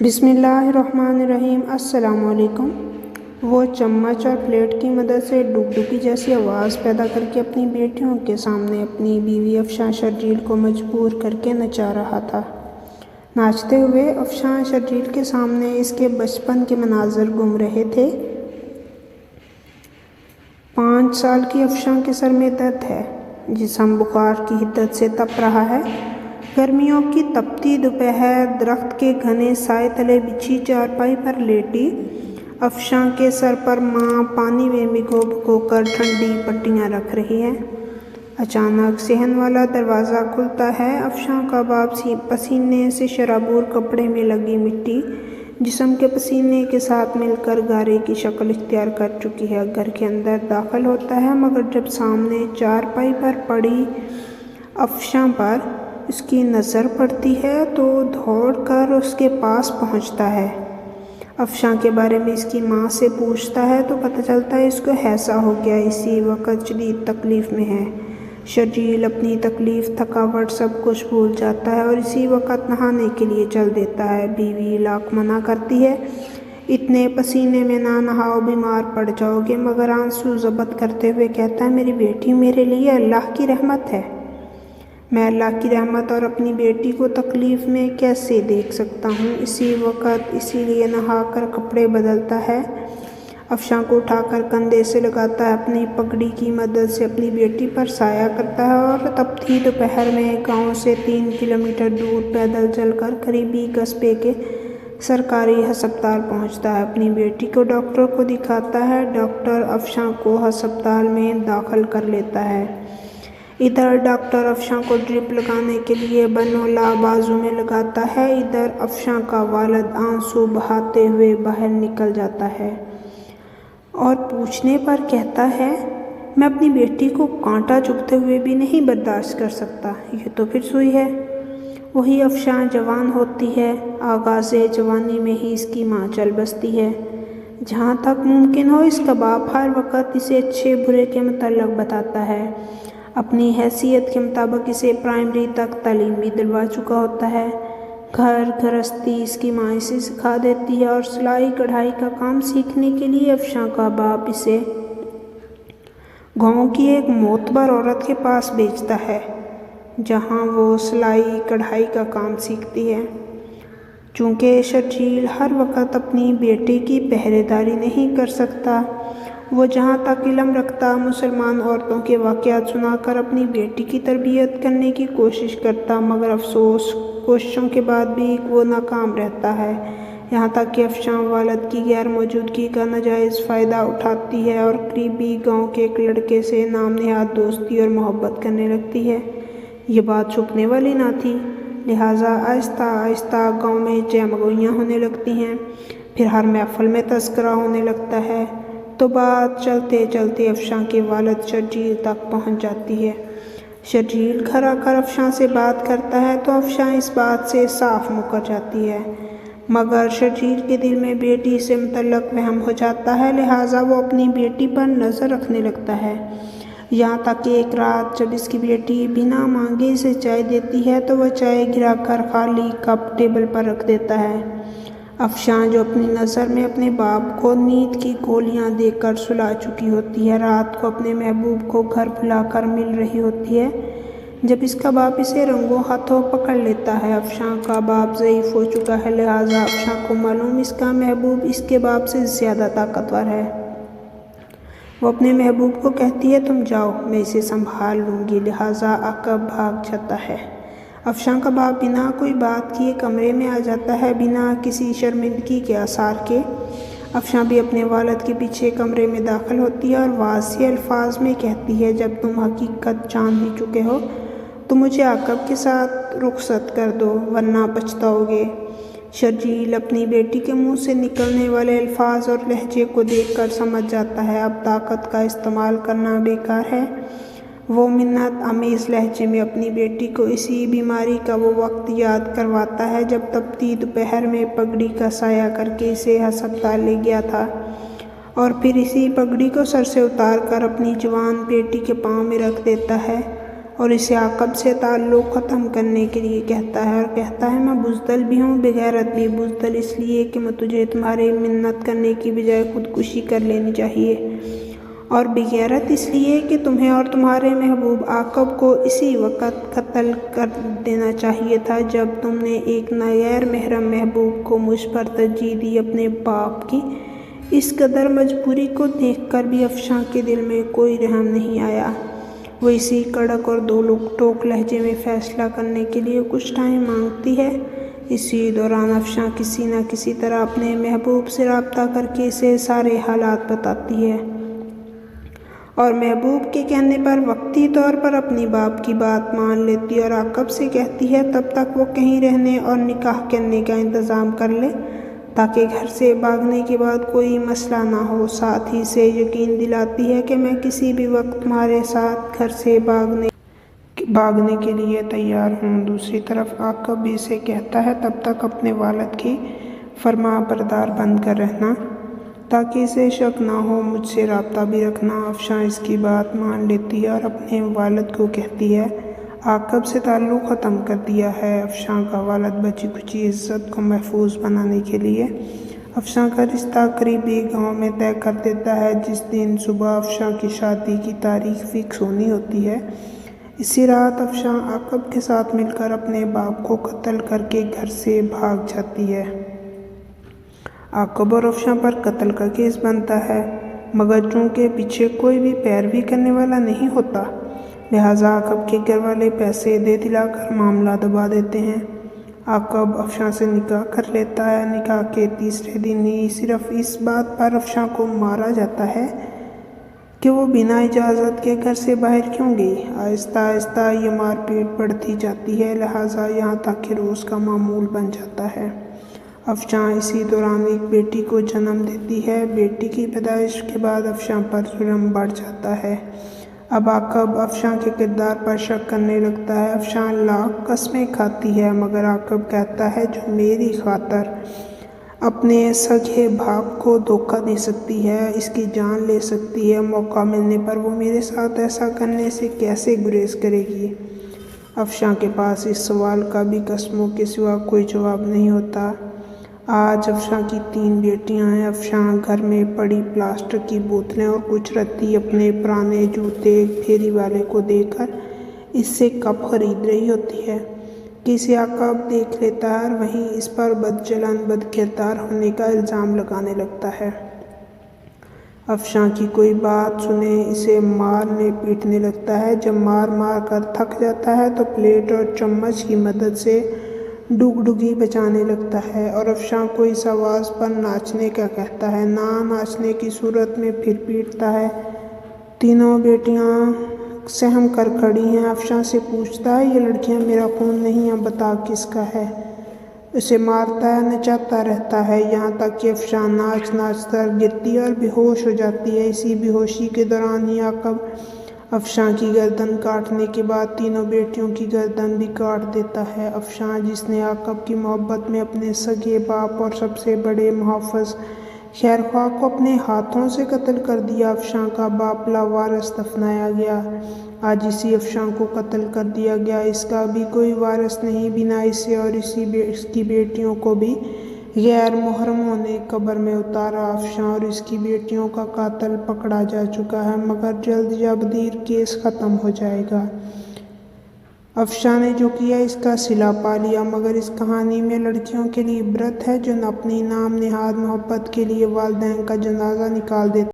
بسم اللہ الرحمن الرحیم۔ السلام علیکم۔ وہ چمچ اور پلیٹ کی مدد سے ڈگڈگی جیسی آواز پیدا کر کے اپنی بیٹیوں کے سامنے اپنی بیوی افشاں شرجیل کو مجبور کر کے نچا رہا تھا۔ ناچتے ہوئے افشاں شرجیل کے سامنے اس کے بچپن کے مناظر گم رہے تھے۔ 5 سال کی افشاں کے سر میں درد ہے، جسم بخار کی حدت سے تپ رہا ہے۔ گرمیوں کی تپتی دوپہر درخت کے گھنے سائے تلے بچھی چارپائی پر لیٹی افشاں کے سر پر ماں پانی میں بھگو کر ٹھنڈی پٹیاں رکھ رہی ہے۔ اچانک صحن والا دروازہ کھلتا ہے۔ افشاں کا باپ پسینے سے شرابور کپڑے میں لگی مٹی جسم کے پسینے کے ساتھ مل کر گارے کی شکل اختیار کر چکی ہے، گھر کے اندر داخل ہوتا ہے، مگر جب سامنے چارپائی پر پڑی افشاں پر اس کی نظر پڑتی ہے تو دوڑ کر اس کے پاس پہنچتا ہے۔ افشاں کے بارے میں اس کی ماں سے پوچھتا ہے تو پتہ چلتا ہے اس کو ہیضہ ہو گیا۔ اسی وقت شدید تکلیف میں ہے۔ شرجیل اپنی تکلیف، تھکاوٹ سب کچھ بھول جاتا ہے اور اسی وقت نہانے کے لیے چل دیتا ہے۔ بیوی لاکھ منع کرتی ہے، اتنے پسینے میں نہ نہاؤ، بیمار پڑ جاؤ گے، مگر آنسو ضبط کرتے ہوئے کہتا ہے میری بیٹی میرے لیے اللہ کی رحمت ہے۔ میں اللہ کی رحمت اور اپنی بیٹی کو تکلیف میں کیسے دیکھ سکتا ہوں؟ اسی وقت اسی لیے نہا کر کپڑے بدلتا ہے، افشاں کو اٹھا کر کندھے سے لگاتا ہے، اپنی پگڑی کی مدد سے اپنی بیٹی پر سایہ کرتا ہے اور تپتی دوپہر میں گاؤں سے 3 کلومیٹر دور پیدل چل کر قریبی قصبے کے سرکاری ہسپتال پہنچتا ہے۔ اپنی بیٹی کو ڈاکٹر کو دکھاتا ہے۔ ڈاکٹر افشاں کو ہسپتال میں داخل کر لیتا ہے۔ ادھر ڈاکٹر افشاں کو ڈرپ لگانے کے لیے برنولہ بازو میں لگاتا ہے، ادھر افشاں کا والد آنسو بہاتے ہوئے باہر نکل جاتا ہے اور پوچھنے پر کہتا ہے میں اپنی بیٹی کو کانٹا چبھتے ہوئے بھی نہیں برداشت کر سکتا، یہ تو پھر سوئی ہے۔ وہی افشاں جوان ہوتی ہے، آغاز جوانی میں ہی اس کی ماں چل بستی ہے۔ جہاں تک ممکن ہو اس کا باپ ہر وقت اسے اچھے برے کے متعلق بتاتا ہے، اپنی حیثیت کے مطابق اسے پرائمری تک تعلیم بھی دلوا چکا ہوتا ہے۔ گھر گھرستی اس کی ماں اسے سکھا دیتی ہے اور سلائی کڑھائی کا کام سیکھنے کے لیے افشاں کا باپ اسے گاؤں کی ایک معتبر عورت کے پاس بھیجتا ہے، جہاں وہ سلائی کڑھائی کا کام سیکھتی ہے۔ چونکہ شرجیل ہر وقت اپنی بیٹے کی پہرے داری نہیں کر سکتا، وہ جہاں تک علم رکھتا مسلمان عورتوں کے واقعات سنا کر اپنی بیٹی کی تربیت کرنے کی کوشش کرتا، مگر افسوس کوششوں کے بعد بھی وہ ناکام رہتا ہے، یہاں تک کہ افشاں والد کی غیر موجودگی کا ناجائز فائدہ اٹھاتی ہے اور قریبی گاؤں کے ایک لڑکے سے نام نہاد دوستی اور محبت کرنے لگتی ہے۔ یہ بات چھپنے والی نہ تھی، لہٰذا آہستہ آہستہ گاؤں میں جیمگوئیاں ہونے لگتی ہیں، پھر ہر محفل میں تذکرہ ہونے لگتا ہے، تو بات چلتے چلتے افشاں کے والد شرجیل تک پہنچ جاتی ہے۔ شرجیل گھر آ کر افشاں سے بات کرتا ہے تو افشاں اس بات سے صاف مکر جاتی ہے، مگر شرجیل کے دل میں بیٹی سے متعلق وہم ہو جاتا ہے، لہٰذا وہ اپنی بیٹی پر نظر رکھنے لگتا ہے، یہاں تک کہ ایک رات جب اس کی بیٹی بنا مانگے اسے چائے دیتی ہے تو وہ چائے گرا کر خالی کپ ٹیبل پر رکھ دیتا ہے۔ افشاں جو اپنی نظر میں اپنے باپ کو نیند کی گولیاں دے کر سلا چکی ہوتی ہے، رات کو اپنے محبوب کو گھر بلا کر مل رہی ہوتی ہے جب اس کا باپ اسے رنگوں ہاتھوں پکڑ لیتا ہے۔ افشاں کا باپ ضعیف ہو چکا ہے، لہٰذا افشاں کو معلوم اس کا محبوب اس کے باپ سے زیادہ طاقتور ہے۔ وہ اپنے محبوب کو کہتی ہے تم جاؤ، میں اسے سنبھال لوں گی، لہٰذا عقب بھاگ جاتا ہے۔ افشاں کا باپ بنا کوئی بات کیے کمرے میں آ جاتا ہے، بنا کسی شرمندگی کے آثار کے۔ افشاں بھی اپنے والد کے پیچھے کمرے میں داخل ہوتی ہے اور واضح الفاظ میں کہتی ہے جب تم حقیقت جان ہی چکے ہو تو مجھے عقب کے ساتھ رخصت کر دو ورنہ پچھتاؤ گے۔ شرجیل اپنی بیٹی کے منہ سے نکلنے والے الفاظ اور لہجے کو دیکھ کر سمجھ جاتا ہے اب طاقت کا استعمال کرنا بیکار ہے۔ وہ منت آمیز لہجے میں اپنی بیٹی کو اسی بیماری کا وہ وقت یاد کرواتا ہے جب تپتی دوپہر میں پگڑی کا سایہ کر کے اسے ہسپتال لے گیا تھا، اور پھر اسی پگڑی کو سر سے اتار کر اپنی جوان بیٹی کے پاؤں میں رکھ دیتا ہے اور اسے عاقب سے تعلق ختم کرنے کے لیے کہتا ہے، اور کہتا ہے میں بزدل بھی ہوں، بغیرت بھی۔ بزدل اس لیے کہ تجھے تمہاری منت کرنے کی بجائے خودکشی کر لینی چاہیے، اور بغیرت اس لیے کہ تمہیں اور تمہارے محبوب عاقب کو اسی وقت قتل کر دینا چاہیے تھا جب تم نے ایک غیر محرم محبوب کو مجھ پر ترجیح دی اپنے باپ کی۔ اس قدر مجبوری کو دیکھ کر بھی افشاں کے دل میں کوئی رحم نہیں آیا۔ وہ اسی کڑک اور دو ٹوک لہجے میں فیصلہ کرنے کے لیے کچھ ٹائم مانگتی ہے۔ اسی دوران افشاں کسی نہ کسی طرح اپنے محبوب سے رابطہ کر کے اسے سارے حالات بتاتی ہے، اور محبوب کے کہنے پر وقتی طور پر اپنی باپ کی بات مان لیتی ہے اور عاقب سے کہتی ہے تب تک وہ کہیں رہنے اور نکاح کرنے کا انتظام کر لے تاکہ گھر سے بھاگنے کے بعد کوئی مسئلہ نہ ہو۔ ساتھ ہی سے یقین دلاتی ہے کہ میں کسی بھی وقت تمہارے ساتھ گھر سے بھاگنے کے لیے تیار ہوں۔ دوسری طرف عاقب بھی اسے کہتا ہے تب تک اپنے والد کی فرما بردار بن کر رہنا تاکہ اسے شک نہ ہو، مجھ سے رابطہ بھی رکھنا۔ افشاں اس کی بات مان لیتی ہے اور اپنے والد کو کہتی ہے عاقب سے تعلق ختم کر دیا ہے۔ افشاں کا والد بچی کچی عزت کو محفوظ بنانے کے لیے افشاں کا رشتہ قریبی گاؤں میں طے کر دیتا ہے۔ جس دن صبح افشاں کی شادی کی تاریخ فکس ہونی ہوتی ہے، اسی رات افشاں عاقب کے ساتھ مل کر اپنے باپ کو قتل کر کے گھر سے بھاگ جاتی ہے۔ عاقب اور افشاں پر قتل کا کیس بنتا ہے، مگر چونکہ پیچھے کوئی بھی پیروی کرنے والا نہیں ہوتا، لہٰذا عاقب کے گھر والے پیسے دے دلا کر معاملہ دبا دیتے ہیں۔ عاقب افشاں سے نکاح کر لیتا ہے۔ نکاح کے تیسرے دن ہی صرف اس بات پر افشاں کو مارا جاتا ہے کہ وہ بنا اجازت کے گھر سے باہر کیوں گئی۔ آہستہ آہستہ یہ مار پیٹ بڑھتی جاتی ہے، لہٰذا یہاں تک کہ روز کا معمول بن جاتا ہے۔ افشاں اسی دوران ایک بیٹی کو جنم دیتی ہے۔ بیٹی کی پیدائش کے بعد افشاں پر ظلم بڑھ جاتا ہے۔ اب عاقب افشاں کے کردار پر شک کرنے لگتا ہے۔ افشاں لاکھ قسمیں کھاتی ہے، مگر عاقب کہتا ہے جو میری خاطر اپنے سگے باپ کو دھوکہ دے سکتی ہے، اس کی جان لے سکتی ہے، موقع ملنے پر وہ میرے ساتھ ایسا کرنے سے کیسے گریز کرے گی؟ افشاں کے پاس اس سوال کا بھی قسموں کے سوا کوئی جواب نہیں ہوتا۔ آج افشاں کی 3 بیٹیاں ہیں۔ افشاں گھر میں پڑی پلاسٹک کی بوتلیں اور کچھ رتی اپنے پرانے جوتے ایک پھیری والے کو دے کر اس سے کپ خرید رہی ہوتی ہے کہ اسے عاقب دیکھ لیتا ہے اور وہیں اس پر بدچلن بد کردار ہونے کا الزام لگانے لگتا ہے۔ افشاں کی کوئی بات سنے اسے مارنے پیٹنے لگتا ہے۔ جب مار مار کر تھک جاتا ہے تو پلیٹ اور چمچ کی مدد سے ڈگڈگی بجانے لگتا ہے اور افشاں کو اس آواز پر ناچنے کا کہتا ہے۔ نہ ناچنے کی صورت میں پھر پیٹتا ہے۔ تینوں بیٹیاں سہم کر کھڑی ہیں۔ افشاں سے پوچھتا ہے یہ لڑکیاں میرا خون نہیں ہیں، بتا کس کا ہے؟ اسے مارتا ہے، نچاتا رہتا ہے، یہاں تک کہ افشاں ناچ ناچ کر گرتی اور بے ہوش ہو جاتی ہے۔ اسی بے ہوشی کے دوران ہی عاقب افشاں کی گردن کاٹنے کے بعد تینوں بیٹیوں کی گردن بھی کاٹ دیتا ہے۔ افشاں جس نے عاقب کی محبت میں اپنے سگے باپ اور سب سے بڑے محافظ خیرخواہ کو اپنے ہاتھوں سے قتل کر دیا۔ افشاں کا باپ لاوارث دفنایا گیا۔ آج اسی افشاں کو قتل کر دیا گیا، اس کا بھی کوئی وارث نہیں۔ بنا اسے اور اس کی بیٹیوں کو بھی غیر محرموں نے قبر میں اتارا۔ افشاں اور اس کی بیٹیوں کا قاتل پکڑا جا چکا ہے، مگر جلد یا بدیر کیس ختم ہو جائے گا۔ افشاں نے جو کیا اس کا صلہ پا لیا، مگر اس کہانی میں لڑکیوں کے لیے عبرت ہے جو اپنی نام نہاد محبت کے لیے والدین کا جنازہ نکال دیتے